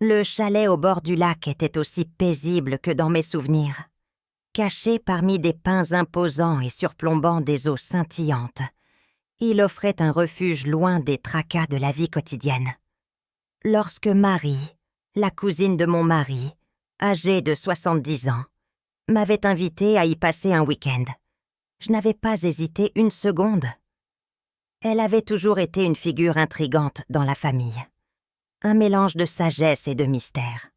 Le chalet au bord du lac était aussi paisible que dans mes souvenirs. Caché parmi des pins imposants et surplombant des eaux scintillantes, il offrait un refuge loin des tracas de la vie quotidienne. Lorsque Marie, la cousine de mon mari, âgée de 70 ans, m'avait invitée à y passer un week-end, je n'avais pas hésité une seconde. Elle avait toujours été une figure intrigante dans la famille. Un mélange de sagesse et de mystère.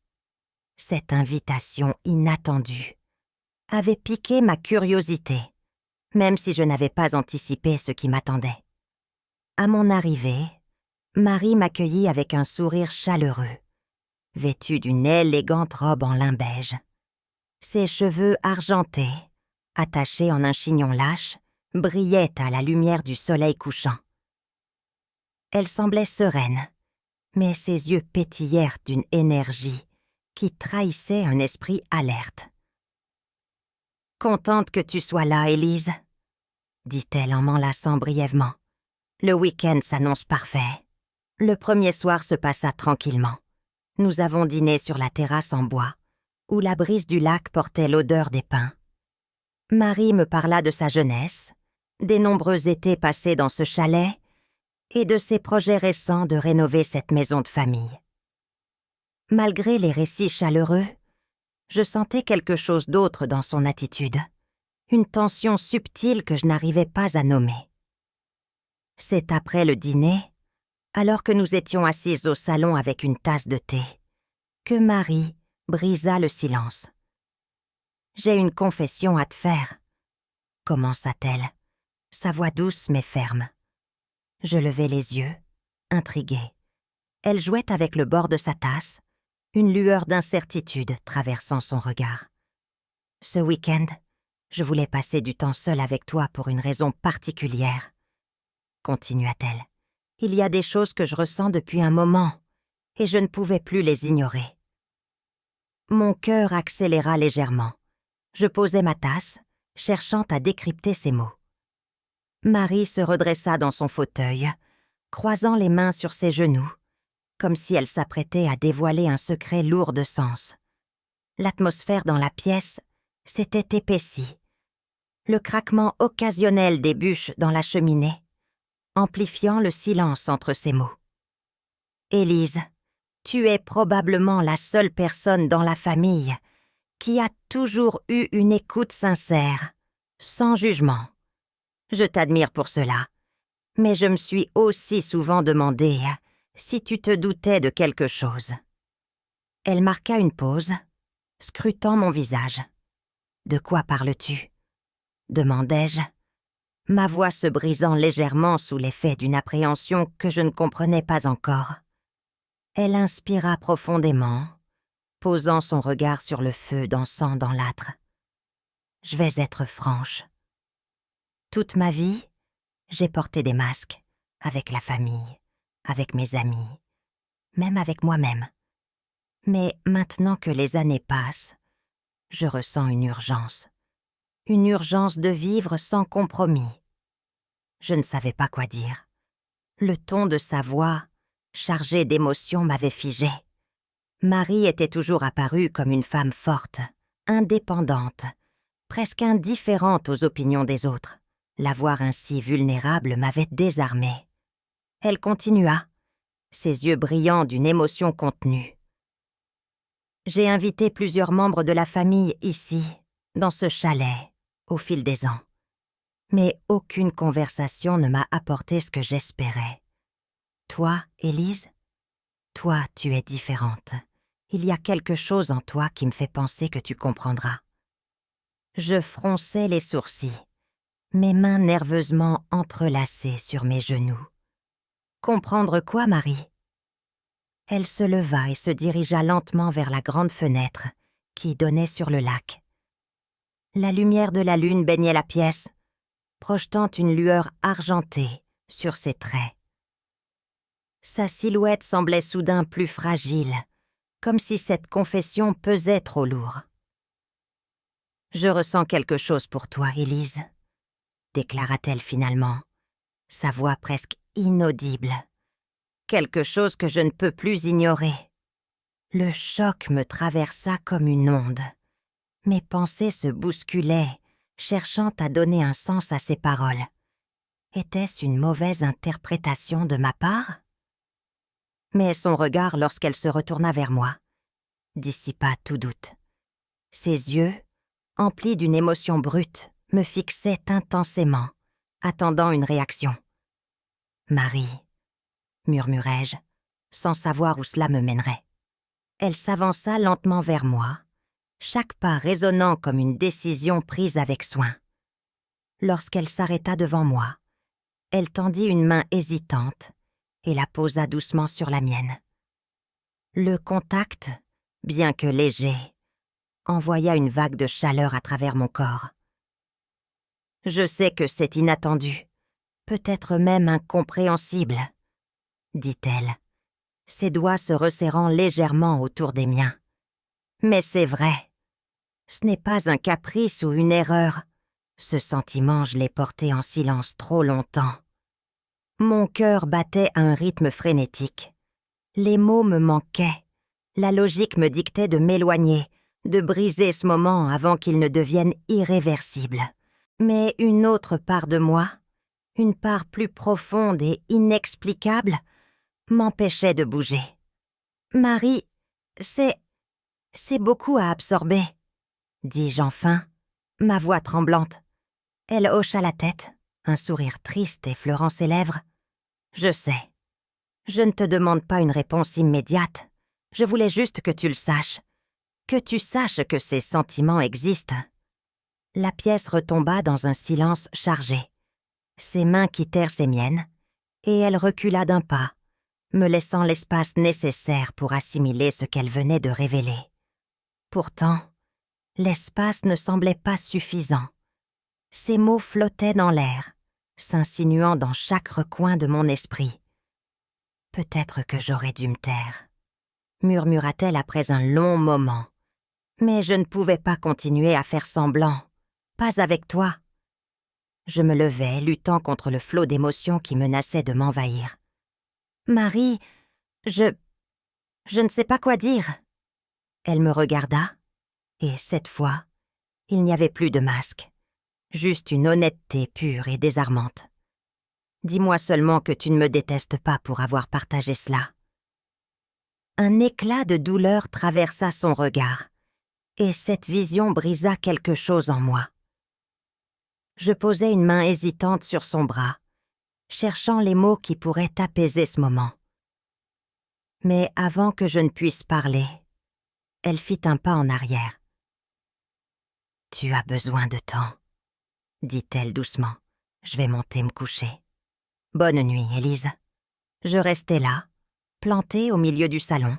Cette invitation inattendue avait piqué ma curiosité, même si je n'avais pas anticipé ce qui m'attendait. À mon arrivée, Marie m'accueillit avec un sourire chaleureux, vêtue d'une élégante robe en lin beige. Ses cheveux argentés, attachés en un chignon lâche, brillaient à la lumière du soleil couchant. Elle semblait sereine, mais ses yeux pétillèrent d'une énergie qui trahissait un esprit alerte. « Contente que tu sois là, Élise, » dit-elle en m'enlaçant brièvement. « Le week-end s'annonce parfait. » Le premier soir se passa tranquillement. Nous avons dîné sur la terrasse en bois, où la brise du lac portait l'odeur des pins. Marie me parla de sa jeunesse, des nombreux étés passés dans ce chalet et de ses projets récents de rénover cette maison de famille. Malgré les récits chaleureux, je sentais quelque chose d'autre dans son attitude, une tension subtile que je n'arrivais pas à nommer. C'est après le dîner, alors que nous étions assises au salon avec une tasse de thé, que Marie brisa le silence. « J'ai une confession à te faire, » commença-t-elle, sa voix douce mais ferme. Je levai les yeux, intriguée. Elle jouait avec le bord de sa tasse, une lueur d'incertitude traversant son regard. « Ce week-end, je voulais passer du temps seule avec toi pour une raison particulière, » continua-t-elle. « Il y a des choses que je ressens depuis un moment, et je ne pouvais plus les ignorer. » Mon cœur accéléra légèrement. Je posai ma tasse, cherchant à décrypter ces mots. Marie se redressa dans son fauteuil, croisant les mains sur ses genoux, comme si elle s'apprêtait à dévoiler un secret lourd de sens. L'atmosphère dans la pièce s'était épaissie. Le craquement occasionnel des bûches dans la cheminée, amplifiant le silence entre ces mots. « Élise, tu es probablement la seule personne dans la famille qui a toujours eu une écoute sincère, sans jugement. Je t'admire pour cela, mais je me suis aussi souvent demandé si tu te doutais de quelque chose. » Elle marqua une pause, scrutant mon visage. « De quoi parles-tu » demandai-je, ma voix se brisant légèrement sous l'effet d'une appréhension que je ne comprenais pas encore. Elle inspira profondément, posant son regard sur le feu dansant dans l'âtre. « Je vais être franche. Toute ma vie, j'ai porté des masques, avec la famille, avec mes amis, même avec moi-même. Mais maintenant que les années passent, je ressens une urgence de vivre sans compromis. » Je ne savais pas quoi dire. Le ton de sa voix, chargé d'émotions, m'avait figé. Marie était toujours apparue comme une femme forte, indépendante, presque indifférente aux opinions des autres. La voir ainsi vulnérable m'avait désarmée. Elle continua, ses yeux brillants d'une émotion contenue. « J'ai invité plusieurs membres de la famille ici, dans ce chalet, au fil des ans. Mais aucune conversation ne m'a apporté ce que j'espérais. Toi, Élise, toi, tu es différente. Il y a quelque chose en toi qui me fait penser que tu comprendras. » Je fronçai les sourcils, mes mains nerveusement entrelacées sur mes genoux. « Comprendre quoi, Marie ?» Elle se leva et se dirigea lentement vers la grande fenêtre qui donnait sur le lac. La lumière de la lune baignait la pièce, projetant une lueur argentée sur ses traits. Sa silhouette semblait soudain plus fragile, comme si cette confession pesait trop lourd. « Je ressens quelque chose pour toi, Élise, » déclara-t-elle finalement, sa voix presque inaudible. « Quelque chose que je ne peux plus ignorer. Le choc me traversa comme une onde. Mes pensées se bousculaient, cherchant à donner un sens à ses paroles. Était-ce une mauvaise interprétation de ma part? Mais son regard, lorsqu'elle se retourna vers moi, dissipa tout doute. Ses yeux, emplis d'une émotion brute, me fixaient intensément, attendant une réaction. « Marie », murmurai-je, sans savoir où cela me mènerait. Elle s'avança lentement vers moi, chaque pas résonnant comme une décision prise avec soin. Lorsqu'elle s'arrêta devant moi, elle tendit une main hésitante et la posa doucement sur la mienne. Le contact, bien que léger, envoya une vague de chaleur à travers mon corps. « Je sais que c'est inattendu, peut-être même incompréhensible, » dit-elle, ses doigts se resserrant légèrement autour des miens. « Mais c'est vrai. Ce n'est pas un caprice ou une erreur. Ce sentiment, je l'ai porté en silence trop longtemps. » Mon cœur battait à un rythme frénétique. Les mots me manquaient. La logique me dictait de m'éloigner, de briser ce moment avant qu'il ne devienne irréversible. Mais une autre part de moi, une part plus profonde et inexplicable, m'empêchait de bouger. « Marie, c'est beaucoup à absorber, » dis-je enfin, ma voix tremblante. Elle hocha la tête, un sourire triste effleurant ses lèvres. « Je sais. Je ne te demande pas une réponse immédiate. Je voulais juste que tu le saches. Que tu saches que ces sentiments existent. » La pièce retomba dans un silence chargé. Ses mains quittèrent ses miennes, et elle recula d'un pas, me laissant l'espace nécessaire pour assimiler ce qu'elle venait de révéler. Pourtant, l'espace ne semblait pas suffisant. Ces mots flottaient dans l'air, s'insinuant dans chaque recoin de mon esprit. « Peut-être que j'aurais dû me taire, » murmura-t-elle après un long moment. Mais je ne pouvais pas continuer à faire semblant. Pas avec toi. Je me levai, luttant contre le flot d'émotions qui menaçait de m'envahir. « Marie, je ne sais pas quoi dire. » Elle me regarda, et cette fois, il n'y avait plus de masque. Juste une honnêteté pure et désarmante. « Dis-moi seulement que tu ne me détestes pas pour avoir partagé cela. » Un éclat de douleur traversa son regard, et cette vision brisa quelque chose en moi. Je posai une main hésitante sur son bras, cherchant les mots qui pourraient apaiser ce moment. Mais avant que je ne puisse parler, elle fit un pas en arrière. « Tu as besoin de temps, » dit-elle doucement. « Je vais monter me coucher. » « Bonne nuit, Élise. » Je restai là, plantée au milieu du salon,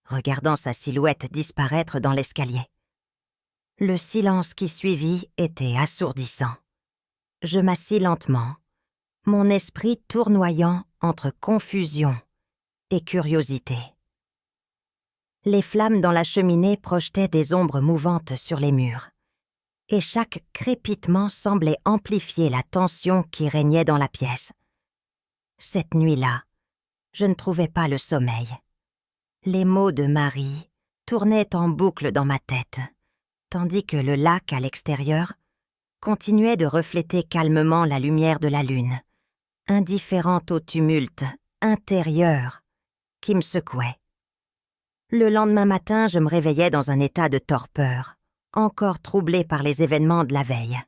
regardant sa silhouette disparaître dans l'escalier. Le silence qui suivit était assourdissant. Je m'assis lentement, mon esprit tournoyant entre confusion et curiosité. Les flammes dans la cheminée projetaient des ombres mouvantes sur les murs, et chaque crépitement semblait amplifier la tension qui régnait dans la pièce. Cette nuit-là, je ne trouvais pas le sommeil. Les mots de Marie tournaient en boucle dans ma tête, tandis que le lac à l'extérieur continuait de refléter calmement la lumière de la lune, indifférente au tumulte intérieur qui me secouait. Le lendemain matin, je me réveillais dans un état de torpeur, encore troublé par les événements de la veille.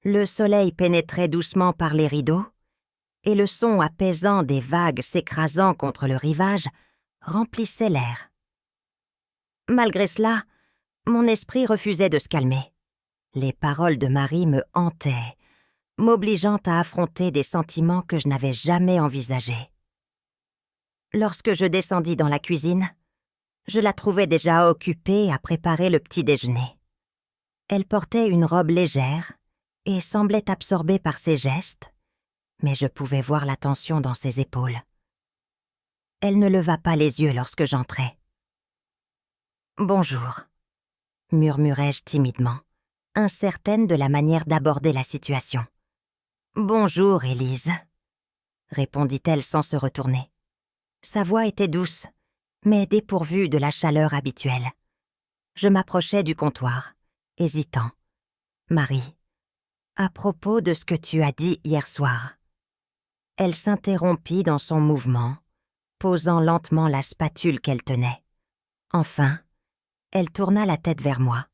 Le soleil pénétrait doucement par les rideaux, et le son apaisant des vagues s'écrasant contre le rivage remplissait l'air. Malgré cela, mon esprit refusait de se calmer. Les paroles de Marie me hantaient, m'obligeant à affronter des sentiments que je n'avais jamais envisagés. Lorsque je descendis dans la cuisine, je la trouvais déjà occupée à préparer le petit déjeuner. Elle portait une robe légère et semblait absorbée par ses gestes, mais je pouvais voir la tension dans ses épaules. Elle ne leva pas les yeux lorsque j'entrai. « Bonjour », murmurai-je timidement, incertaine de la manière d'aborder la situation. « Bonjour, Élise », répondit-elle sans se retourner. Sa voix était douce, mais dépourvue de la chaleur habituelle. Je m'approchai du comptoir, hésitant. « Marie, à propos de ce que tu as dit hier soir. » Elle s'interrompit dans son mouvement, posant lentement la spatule qu'elle tenait. Enfin, elle tourna la tête vers moi,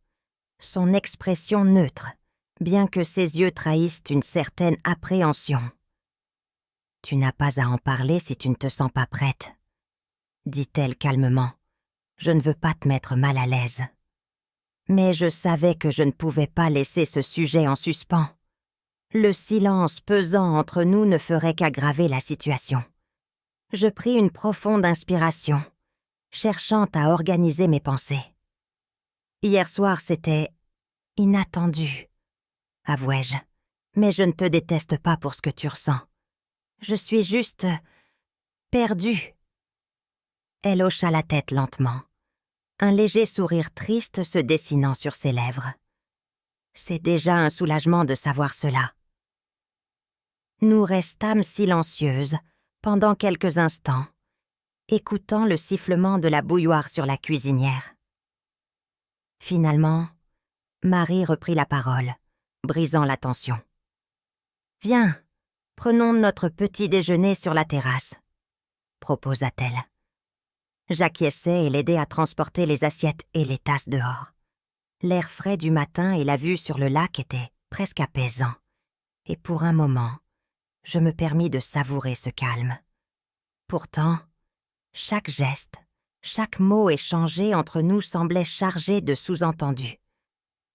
son expression neutre, bien que ses yeux trahissent une certaine appréhension. « Tu n'as pas à en parler si tu ne te sens pas prête, » dit-elle calmement. « Je ne veux pas te mettre mal à l'aise. » Mais je savais que je ne pouvais pas laisser ce sujet en suspens. Le silence pesant entre nous ne ferait qu'aggraver la situation. Je pris une profonde inspiration, cherchant à organiser mes pensées. Hier soir, c'était inattendu, avouai-je, mais je ne te déteste pas pour ce que tu ressens. Je suis juste perdue. Elle hocha la tête lentement, un léger sourire triste se dessinant sur ses lèvres. C'est déjà un soulagement de savoir cela. Nous restâmes silencieuses pendant quelques instants, écoutant le sifflement de la bouilloire sur la cuisinière. Finalement, Marie reprit la parole, brisant la tension. « Viens, prenons notre petit déjeuner sur la terrasse, » proposa-t-elle. J'acquiesçai et l'aidai à transporter les assiettes et les tasses dehors. L'air frais du matin et la vue sur le lac étaient presque apaisants, et pour un moment, je me permis de savourer ce calme. Pourtant, chaque geste, chaque mot échangé entre nous semblait chargé de sous-entendus.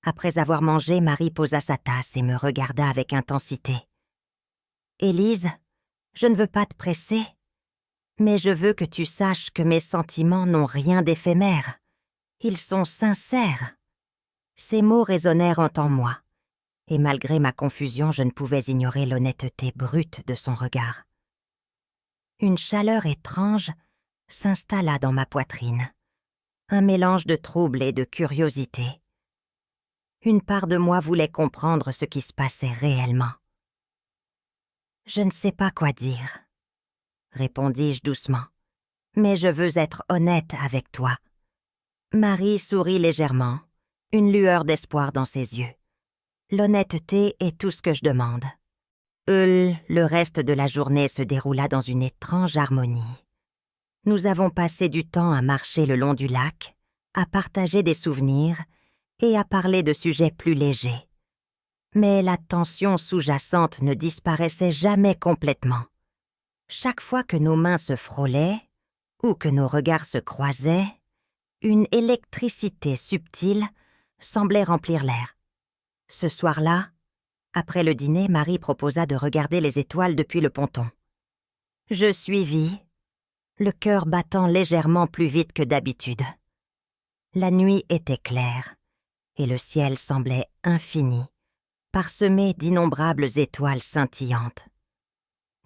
Après avoir mangé, Marie posa sa tasse et me regarda avec intensité. « Élise, je ne veux pas te presser, mais je veux que tu saches que mes sentiments n'ont rien d'éphémère. Ils sont sincères. » Ces mots résonnèrent en moi, et malgré ma confusion, je ne pouvais ignorer l'honnêteté brute de son regard. Une chaleur étrange s'installa dans ma poitrine, un mélange de trouble et de curiosité. Une part de moi voulait comprendre ce qui se passait réellement. « Je ne sais pas quoi dire, » répondis-je doucement, « mais je veux être honnête avec toi. » Marie sourit légèrement, une lueur d'espoir dans ses yeux. L'honnêteté est tout ce que je demande. Le reste de la journée se déroula dans une étrange harmonie. Nous avons passé du temps à marcher le long du lac, à partager des souvenirs et à parler de sujets plus légers. Mais la tension sous-jacente ne disparaissait jamais complètement. Chaque fois que nos mains se frôlaient ou que nos regards se croisaient, une électricité subtile semblait remplir l'air. Ce soir-là, après le dîner, Marie proposa de regarder les étoiles depuis le ponton. Je suivis, le cœur battant légèrement plus vite que d'habitude. La nuit était claire, et le ciel semblait infini, parsemé d'innombrables étoiles scintillantes.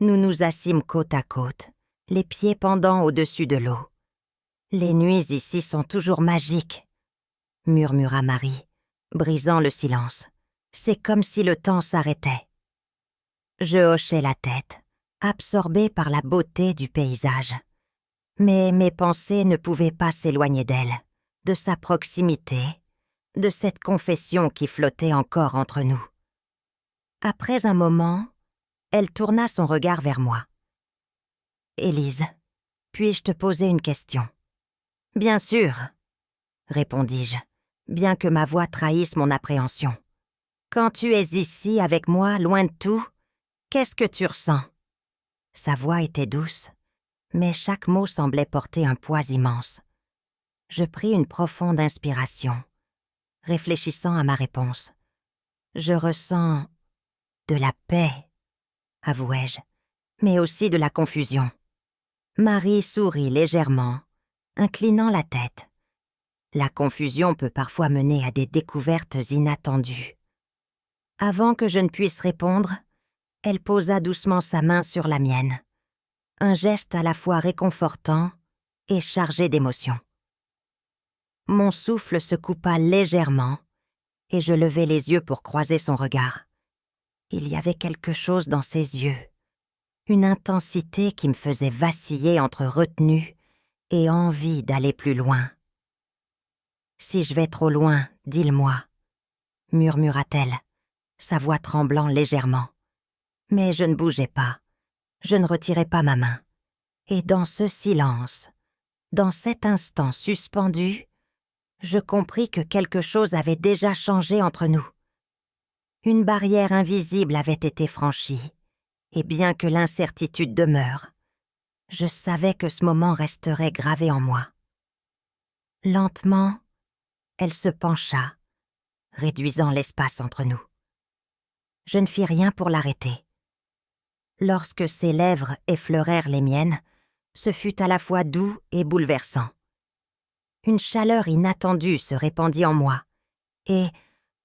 Nous nous assîmes côte à côte, les pieds pendant au-dessus de l'eau. « Les nuits ici sont toujours magiques, » murmura Marie, brisant le silence. « C'est comme si le temps s'arrêtait. » Je hochai la tête, absorbée par la beauté du paysage. Mais mes pensées ne pouvaient pas s'éloigner d'elle, de sa proximité, de cette confession qui flottait encore entre nous. Après un moment, elle tourna son regard vers moi. « Élise, puis-je te poser une question ?»« Bien sûr, » répondis-je, bien que ma voix trahisse mon appréhension. « Quand tu es ici avec moi, loin de tout, qu'est-ce que tu ressens ?» Sa voix était douce, mais chaque mot semblait porter un poids immense. Je pris une profonde inspiration, réfléchissant à ma réponse. « Je ressens de la paix, » avouai-je, mais aussi de la confusion. Marie sourit légèrement, inclinant la tête. La confusion peut parfois mener à des découvertes inattendues. Avant que je ne puisse répondre, elle posa doucement sa main sur la mienne. Un geste à la fois réconfortant et chargé d'émotion. Mon souffle se coupa légèrement et je levai les yeux pour croiser son regard. Il y avait quelque chose dans ses yeux, une intensité qui me faisait vaciller entre retenue et envie d'aller plus loin. « Si je vais trop loin, dis-le-moi, » murmura-t-elle, sa voix tremblant légèrement. Mais je ne bougeais pas, je ne retirais pas ma main. Et dans ce silence, dans cet instant suspendu, je compris que quelque chose avait déjà changé entre nous. Une barrière invisible avait été franchie, et bien que l'incertitude demeure, je savais que ce moment resterait gravé en moi. Lentement, elle se pencha, réduisant l'espace entre nous. Je ne fis rien pour l'arrêter. Lorsque ses lèvres effleurèrent les miennes, ce fut à la fois doux et bouleversant. Une chaleur inattendue se répandit en moi, et,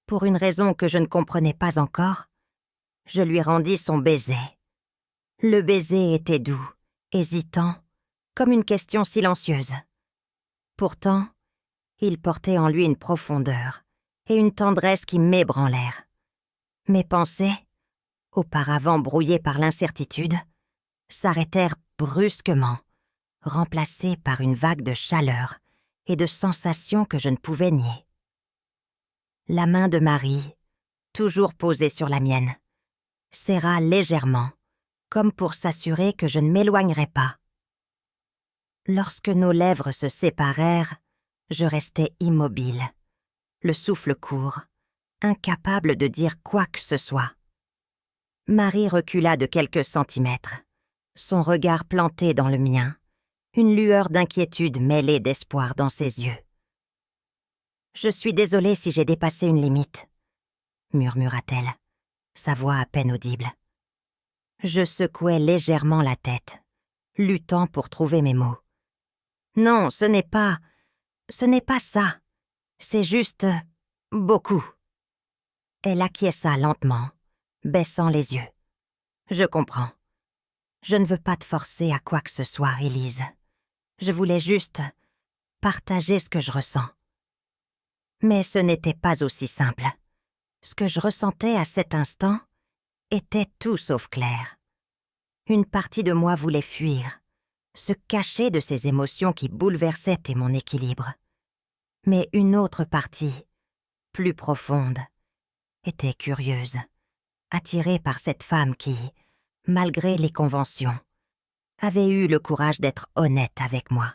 pour une raison que je ne comprenais pas encore, je lui rendis son baiser. Le baiser était doux, hésitant, comme une question silencieuse. Pourtant, il portait en lui une profondeur et une tendresse qui m'ébranlèrent. Mes pensées, auparavant brouillées par l'incertitude, s'arrêtèrent brusquement, remplacées par une vague de chaleur et de sensations que je ne pouvais nier. La main de Marie, toujours posée sur la mienne, serra légèrement, comme pour s'assurer que je ne m'éloignerais pas. Lorsque nos lèvres se séparèrent, je restais immobile, le souffle court, incapable de dire quoi que ce soit. Marie recula de quelques centimètres, son regard planté dans le mien, une lueur d'inquiétude mêlée d'espoir dans ses yeux. « Je suis désolée si j'ai dépassé une limite, » murmura-t-elle, sa voix à peine audible. Je secouai légèrement la tête, luttant pour trouver mes mots. « Non, ce n'est pas ça. C'est juste beaucoup. » Elle acquiesça lentement, baissant les yeux. « Je comprends. Je ne veux pas te forcer à quoi que ce soit, Élise. Je voulais juste partager ce que je ressens. » Mais ce n'était pas aussi simple. Ce que je ressentais à cet instant était tout sauf clair. Une partie de moi voulait fuir, se cacher de ces émotions qui bouleversaient mon équilibre. Mais une autre partie, plus profonde, était curieuse, attirée par cette femme qui, malgré les conventions, avait eu le courage d'être honnête avec moi.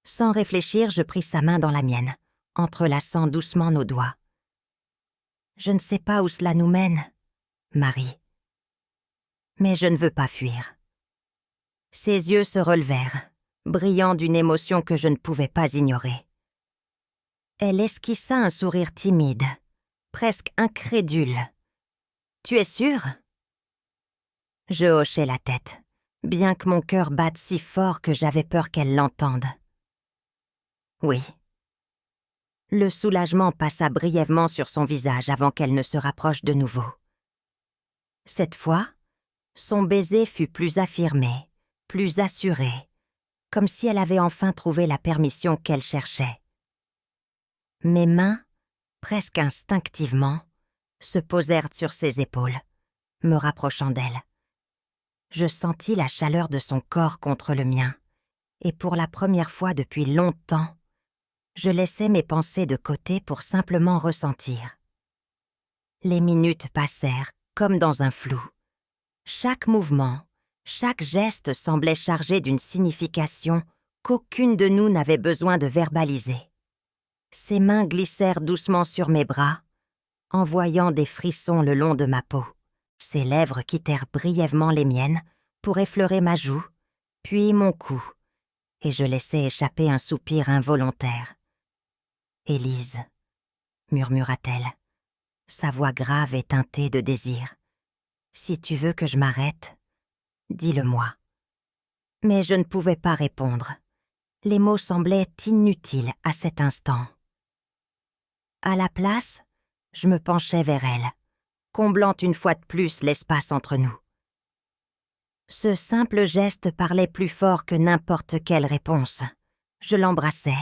Sans réfléchir, je pris sa main dans la mienne, entrelaçant doucement nos doigts. « Je ne sais pas où cela nous mène, Marie. Mais je ne veux pas fuir. » Ses yeux se relevèrent, brillant d'une émotion que je ne pouvais pas ignorer. Elle esquissa un sourire timide, presque incrédule. « Tu es sûre ?» Je hochai la tête, bien que mon cœur batte si fort que j'avais peur qu'elle l'entende. « Oui. » Le soulagement passa brièvement sur son visage avant qu'elle ne se rapproche de nouveau. Cette fois, son baiser fut plus affirmé, plus assuré, comme si elle avait enfin trouvé la permission qu'elle cherchait. Mes mains, presque instinctivement, se posèrent sur ses épaules, me rapprochant d'elle. Je sentis la chaleur de son corps contre le mien, et pour la première fois depuis longtemps, je laissai mes pensées de côté pour simplement ressentir. Les minutes passèrent comme dans un flou. Chaque mouvement, chaque geste semblait chargé d'une signification qu'aucune de nous n'avait besoin de verbaliser. Ses mains glissèrent doucement sur mes bras, envoyant des frissons le long de ma peau. Ses lèvres quittèrent brièvement les miennes pour effleurer ma joue, puis mon cou, et je laissai échapper un soupir involontaire. « Élise, » murmura-t-elle, sa voix grave et teintée de désir. « Si tu veux que je m'arrête, dis-le-moi. » Mais je ne pouvais pas répondre. Les mots semblaient inutiles à cet instant. À la place, je me penchai vers elle, comblant une fois de plus l'espace entre nous. Ce simple geste parlait plus fort que n'importe quelle réponse. Je l'embrassai,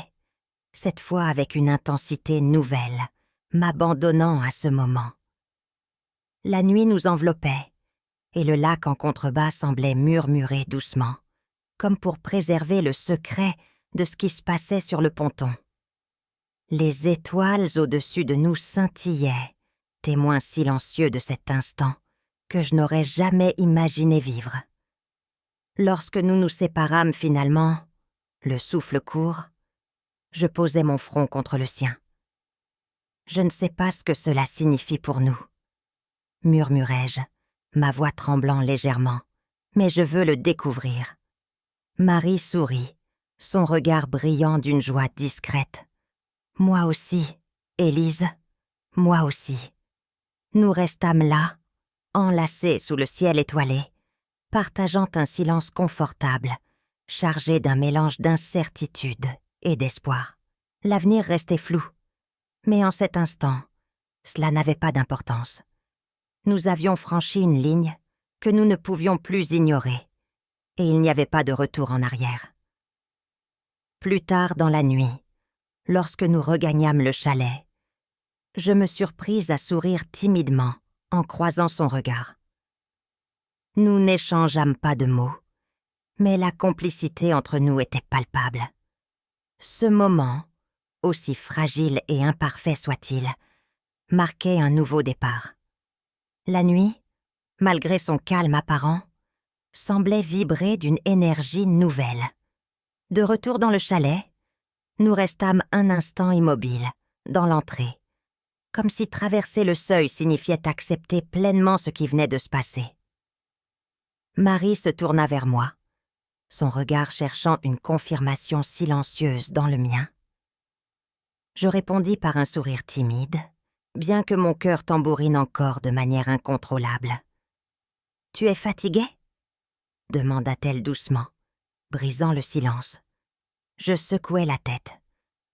cette fois avec une intensité nouvelle, m'abandonnant à ce moment. La nuit nous enveloppait, et le lac en contrebas semblait murmurer doucement, comme pour préserver le secret de ce qui se passait sur le ponton. Les étoiles au-dessus de nous scintillaient, témoins silencieux de cet instant que je n'aurais jamais imaginé vivre. Lorsque nous nous séparâmes finalement, le souffle court, je posai mon front contre le sien. Je ne sais pas ce que cela signifie pour nous, murmurai-je, ma voix tremblant légèrement, mais je veux le découvrir. Marie sourit, son regard brillant d'une joie discrète. Moi aussi, Élise, moi aussi. Nous restâmes là, enlacés sous le ciel étoilé, partageant un silence confortable, chargé d'un mélange d'incertitude et d'espoir. L'avenir restait flou, mais en cet instant, cela n'avait pas d'importance. Nous avions franchi une ligne que nous ne pouvions plus ignorer, et il n'y avait pas de retour en arrière. Plus tard dans la nuit, lorsque nous regagnâmes le chalet, je me surpris à sourire timidement en croisant son regard. Nous n'échangeâmes pas de mots, mais la complicité entre nous était palpable. Ce moment, aussi fragile et imparfait soit-il, marquait un nouveau départ. La nuit, malgré son calme apparent, semblait vibrer d'une énergie nouvelle. De retour dans le chalet, nous restâmes un instant immobiles, dans l'entrée, comme si traverser le seuil signifiait accepter pleinement ce qui venait de se passer. Marie se tourna vers moi, son regard cherchant une confirmation silencieuse dans le mien. Je répondis par un sourire timide, bien que mon cœur tambourine encore de manière incontrôlable. « Tu es fatiguée ?» demanda-t-elle doucement, brisant le silence. Je secouai la tête.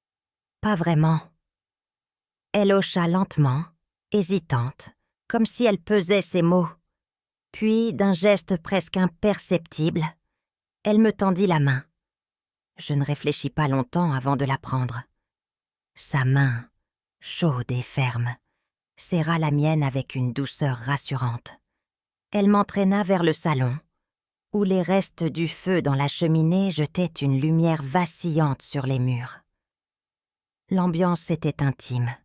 « Pas vraiment. » Elle hocha lentement, hésitante, comme si elle pesait ses mots. Puis, d'un geste presque imperceptible, elle me tendit la main. Je ne réfléchis pas longtemps avant de la prendre. Sa main, chaude et ferme, serra la mienne avec une douceur rassurante. Elle m'entraîna vers le salon, où les restes du feu dans la cheminée jetaient une lumière vacillante sur les murs. L'ambiance était intime,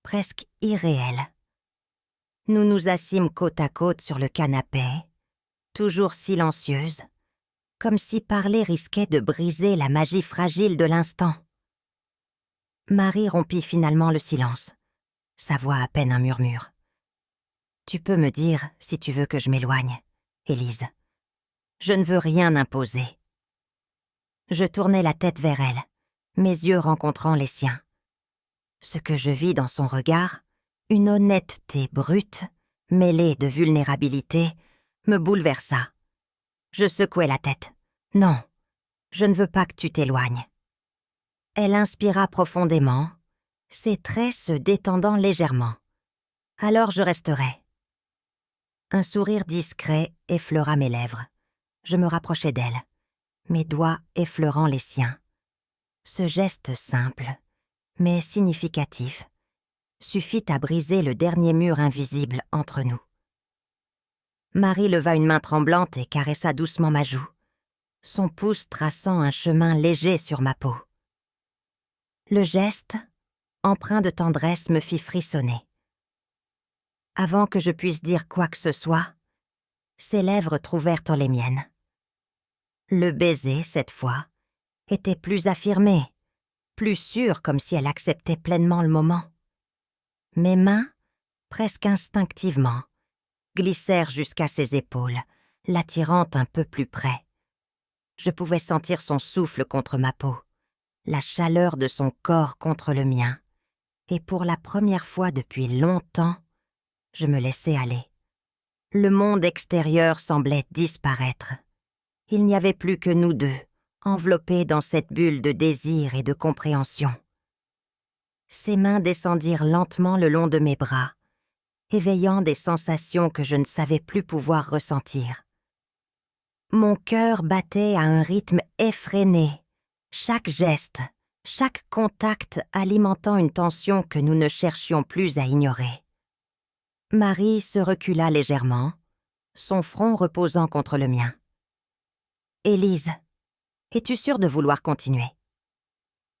presque irréelle. Nous nous assîmes côte à côte sur le canapé, toujours silencieuses, comme si parler risquait de briser la magie fragile de l'instant. Marie rompit finalement le silence, sa voix à peine un murmure. « Tu peux me dire si tu veux que je m'éloigne, Élise. Je ne veux rien imposer. » Je tournai la tête vers elle, mes yeux rencontrant les siens. Ce que je vis dans son regard, une honnêteté brute, mêlée de vulnérabilité, me bouleversa. Je secouai la tête. « Non, je ne veux pas que tu t'éloignes. » Elle inspira profondément, ses traits se détendant légèrement. « Alors je resterai. » Un sourire discret effleura mes lèvres. Je me rapprochai d'elle, mes doigts effleurant les siens. Ce geste simple, mais significatif, suffit à briser le dernier mur invisible entre nous. Marie leva une main tremblante et caressa doucement ma joue, son pouce traçant un chemin léger sur ma peau. Le geste, empreint de tendresse, me fit frissonner. Avant que je puisse dire quoi que ce soit, ses lèvres trouvèrent en les miennes. Le baiser, cette fois, était plus affirmé, plus sûr, comme si elle acceptait pleinement le moment. Mes mains, presque instinctivement, glissèrent jusqu'à ses épaules, l'attirant un peu plus près. Je pouvais sentir son souffle contre ma peau, la chaleur de son corps contre le mien, et pour la première fois depuis longtemps, je me laissai aller. Le monde extérieur semblait disparaître. Il n'y avait plus que nous deux, enveloppés dans cette bulle de désir et de compréhension. Ses mains descendirent lentement le long de mes bras, éveillant des sensations que je ne savais plus pouvoir ressentir. Mon cœur battait à un rythme effréné, chaque geste, chaque contact alimentant une tension que nous ne cherchions plus à ignorer. Marie se recula légèrement, son front reposant contre le mien. « Élise, es-tu sûre de vouloir continuer ?»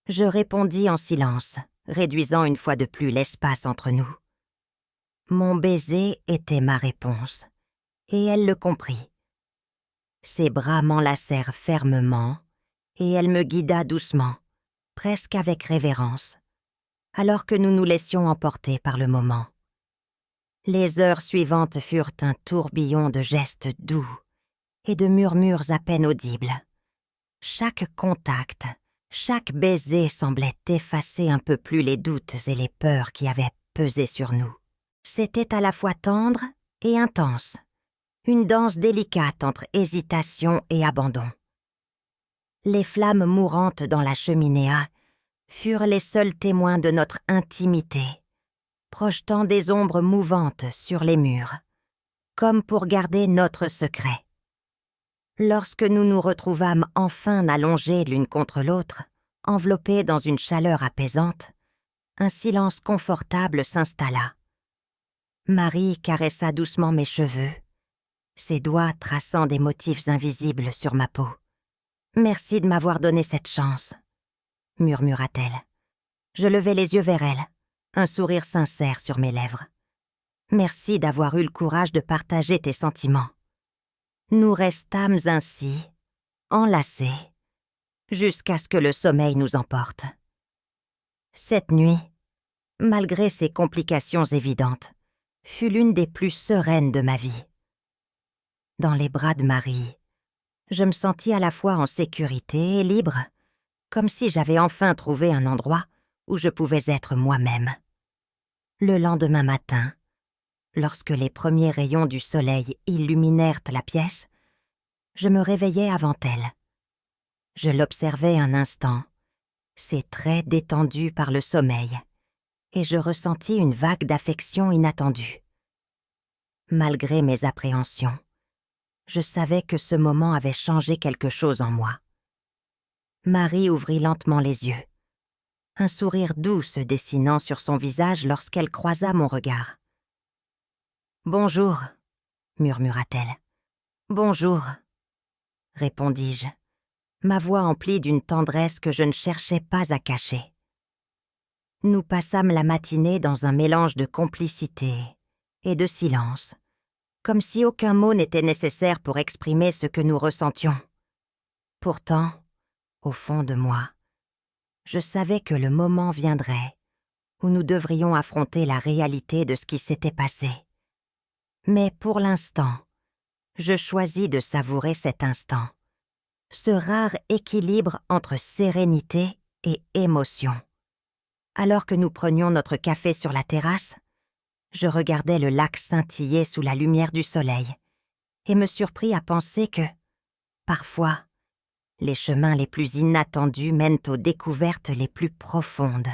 Je répondis en silence, réduisant une fois de plus l'espace entre nous. Mon baiser était ma réponse, et elle le comprit. Ses bras m'enlacèrent fermement, et elle me guida doucement, presque avec révérence, alors que nous nous laissions emporter par le moment. Les heures suivantes furent un tourbillon de gestes doux et de murmures à peine audibles. Chaque contact, chaque baiser semblait effacer un peu plus les doutes et les peurs qui avaient pesé sur nous. C'était à la fois tendre et intense, une danse délicate entre hésitation et abandon. Les flammes mourantes dans la cheminée furent les seuls témoins de notre intimité, projetant des ombres mouvantes sur les murs, comme pour garder notre secret. Lorsque nous nous retrouvâmes enfin allongés l'une contre l'autre, enveloppés dans une chaleur apaisante, un silence confortable s'installa. Marie caressa doucement mes cheveux, ses doigts traçant des motifs invisibles sur ma peau. « Merci de m'avoir donné cette chance », murmura-t-elle. Je levai les yeux vers elle, un sourire sincère sur mes lèvres. « Merci d'avoir eu le courage de partager tes sentiments. » Nous restâmes ainsi, enlacés, jusqu'à ce que le sommeil nous emporte. Cette nuit, malgré ses complications évidentes, fut l'une des plus sereines de ma vie. Dans les bras de Marie, je me sentis à la fois en sécurité et libre, comme si j'avais enfin trouvé un endroit où je pouvais être moi-même. Le lendemain matin, lorsque les premiers rayons du soleil illuminèrent la pièce, je me réveillai avant elle. Je l'observai un instant, ses traits détendus par le sommeil, et je ressentis une vague d'affection inattendue. Malgré mes appréhensions, je savais que ce moment avait changé quelque chose en moi. Marie ouvrit lentement les yeux, un sourire doux se dessinant sur son visage lorsqu'elle croisa mon regard. « Bonjour », murmura-t-elle. « Bonjour », répondis-je, ma voix emplie d'une tendresse que je ne cherchais pas à cacher. Nous passâmes la matinée dans un mélange de complicité et de silence, comme si aucun mot n'était nécessaire pour exprimer ce que nous ressentions. Pourtant, au fond de moi, je savais que le moment viendrait où nous devrions affronter la réalité de ce qui s'était passé. Mais pour l'instant, je choisis de savourer cet instant, ce rare équilibre entre sérénité et émotion. Alors que nous prenions notre café sur la terrasse, je regardais le lac scintiller sous la lumière du soleil et me surpris à penser que, parfois, les chemins les plus inattendus mènent aux découvertes les plus profondes.